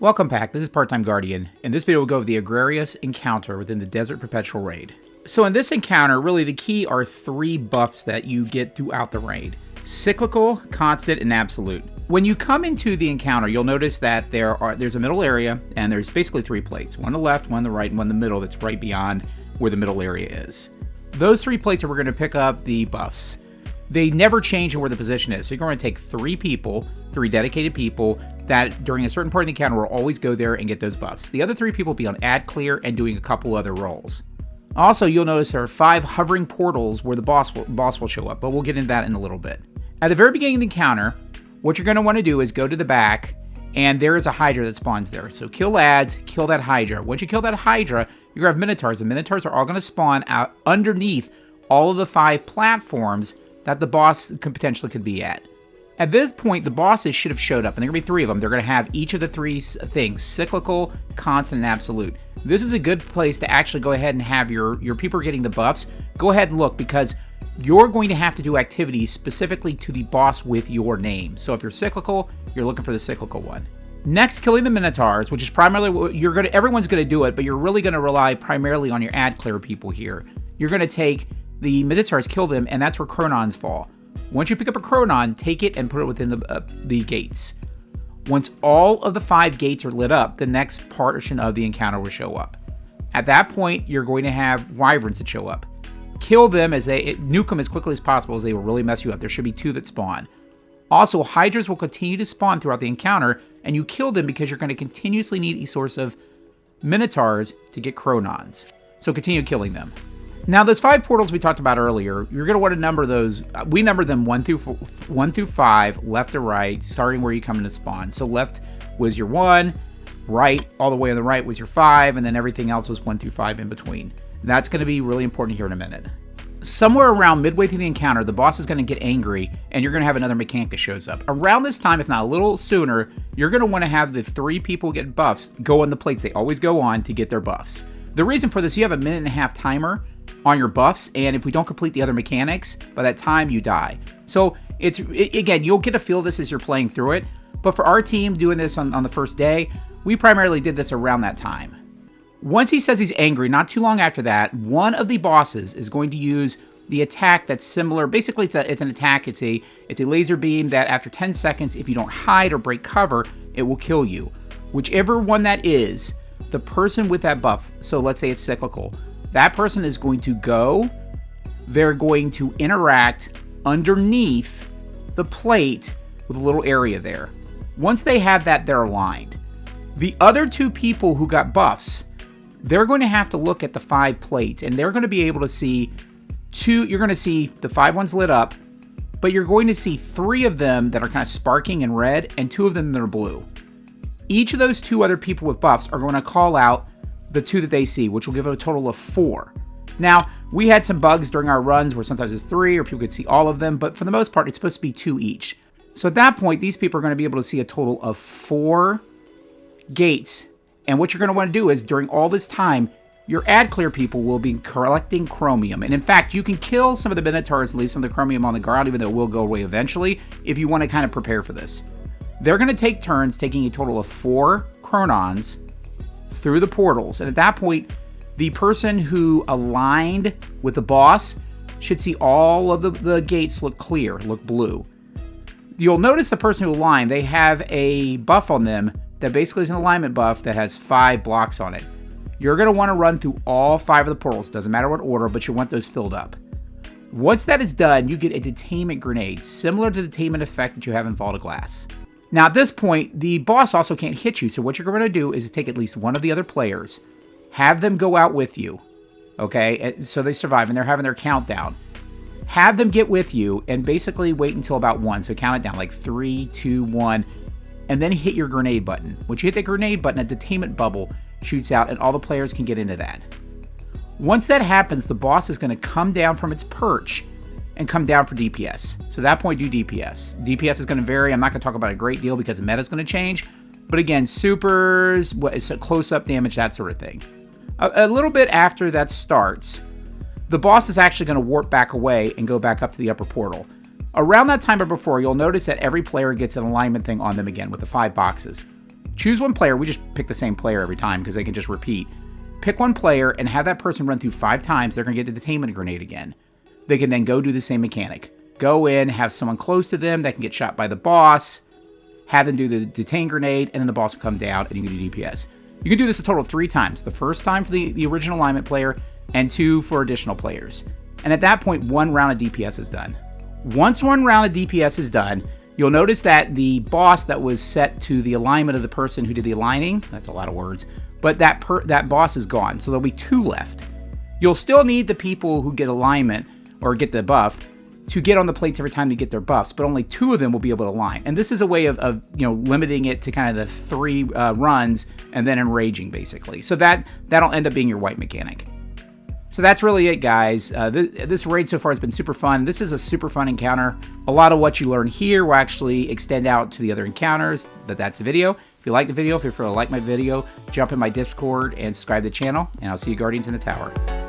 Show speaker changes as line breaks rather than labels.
Welcome back, this is Part-Time Guardian. In this video we'll go over the Agraios encounter within the Desert Perpetual raid. So in this encounter, really the key are 3 buffs that you get throughout the raid. Cyclical, Constant, and Absolute. When you come into the encounter, you'll notice that there's a middle area, and there's basically 3 plates. One on the left, one on the right, and one in the middle that's right beyond where the middle area is. Those 3 plates are where we're going to pick up the buffs. They never change in where the position is. So you're going to take 3 people, 3 dedicated people, that during a certain part of the encounter will always go there and get those buffs. The other 3 people will be on ad clear and doing a couple other roles. Also, you'll notice there are 5 hovering portals where the boss will show up, but we'll get into that in a little bit. At the very beginning of the encounter, what you're going to want to do is go to the back, and there is a Hydra that spawns there. So kill ads, kill that Hydra. Once you kill that Hydra, you're going to have Minotaurs. The Minotaurs are all going to spawn out underneath all of the 5 platforms that the boss could be at. At this point, the bosses should have showed up, and there are going to be 3 of them. They're going to have each of the 3 things, cyclical, constant, and absolute. This is a good place to actually go ahead and have your people getting the buffs. Go ahead and look, because you're going to have to do activities specifically to the boss with your name. So if you're cyclical, you're looking for the cyclical one. Next, killing the Minotaurs, which is primarily what everyone's going to do it, but you're really going to rely primarily on your ad clear people here. You're going to take the Minotaurs, kill them, and that's where cronons fall. Once you pick up a chronon, take it and put it within the gates. Once all of the 5 gates are lit up, the next portion of the encounter will show up. At that point, you're going to have wyverns that show up. Kill them nuke them as quickly as possible, as they will really mess you up. There should be 2 that spawn. Also, hydras will continue to spawn throughout the encounter, and you kill them because you're going to continuously need a source of minotaurs to get chronons. So continue killing them. Now, those 5 portals we talked about earlier, you're going to want to number those. We numbered them 1 through 5, left to right, starting where you come into spawn. So left was your 1, right, all the way on the right was your 5, and then everything else was 1 through 5 in between. That's going to be really important here in a minute. Somewhere around midway through the encounter, the boss is going to get angry, and you're going to have another mechanic that shows up. Around this time, if not a little sooner, you're going to want to have the 3 people get buffs go on the plates they always go on to get their buffs. The reason for this, you have a 1.5-minute timer on your buffs, and if we don't complete the other mechanics, by that time you die. So again, you'll get a feel of this as you're playing through it, but for our team doing this on the first day, we primarily did this around that time. Once he says he's angry, not too long after that, one of the bosses is going to use the attack that's similar. Basically, it's an attack. It's a laser beam that after 10 seconds, if you don't hide or break cover, it will kill you. Whichever one that is, the person with that buff, so let's say it's cyclical, that person is going to go, they're going to interact underneath the plate with a little area there. Once they have that, they're aligned. The other 2 people who got buffs, they're going to have to look at the 5 plates, and they're going to be able to see 2, you're going to see the 5 ones lit up, but you're going to see 3 of them that are kind of sparking in red, and 2 of them that are blue. Each of those 2 other people with buffs are going to call out the 2 that they see, which will give it a total of 4. Now, we had some bugs during our runs where sometimes it's 3 or people could see all of them, but for the most part, it's supposed to be 2 each. So at that point, these people are going to be able to see a total of 4 gates. And what you're going to want to do is, during all this time, your ad clear people will be collecting chromium. And in fact, you can kill some of the minotaurs and leave some of the chromium on the ground, even though it will go away eventually, if you want to kind of prepare for this. They're going to take turns taking a total of 4 chronons through the portals. And at that point, the person who aligned with the boss should see all of the gates look clear, look blue. You'll notice the person who aligned, they have a buff on them that basically is an alignment buff that has 5 blocks on it. You're going to want to run through all 5 of the portals. Doesn't matter what order, but you want those filled up. Once that is done, you get a detainment grenade, similar to the detainment effect that you have in Vault of Glass. Now, at this point, the boss also can't hit you, so what you're going to do is take at least one of the other players, have them go out with you, okay, so they survive, and they're having their countdown. Have them get with you, and basically wait until about 1, so count it down, like 3, 2, 1, and then hit your grenade button. Once you hit the grenade button, a detainment bubble shoots out, and all the players can get into that. Once that happens, the boss is going to come down from its perch and come down for DPS. So at that point, do DPS. DPS is going to vary. I'm not going to talk about a great deal because the meta is going to change. But again, supers, close-up damage, that sort of thing. A little bit after that starts, the boss is actually going to warp back away and go back up to the upper portal. Around that time or before, you'll notice that every player gets an alignment thing on them again with the 5 boxes. choose one player. We just pick the same player every time because they can just repeat. Pick one player and have that person run through 5 times. They're going to get the detainment grenade again. They can then go do the same mechanic. Go in, have someone close to them that can get shot by the boss, have them do the detain grenade, and then the boss will come down and you can do DPS. You can do this a total of 3 times. The first time for the original alignment player and 2 for additional players. And at that point, 1 round of DPS is done. Once 1 round of DPS is done, you'll notice that the boss that was set to the alignment of the person who did the aligning, that's a lot of words, but that boss is gone, so there'll be 2 left. You'll still need the people who get alignment or get the buff to get on the plates every time they get their buffs, but only 2 of them will be able to align. And this is a way of limiting it to kind of the 3 runs and then enraging, basically. So that'll end up being your white mechanic. So that's really it, guys. This raid so far has been super fun. This is a super fun encounter. A lot of what you learn here will actually extend out to the other encounters, but that's the video. If you like the video, feel free to like my video, jump in my Discord, and subscribe to the channel, and I'll see you Guardians in the Tower.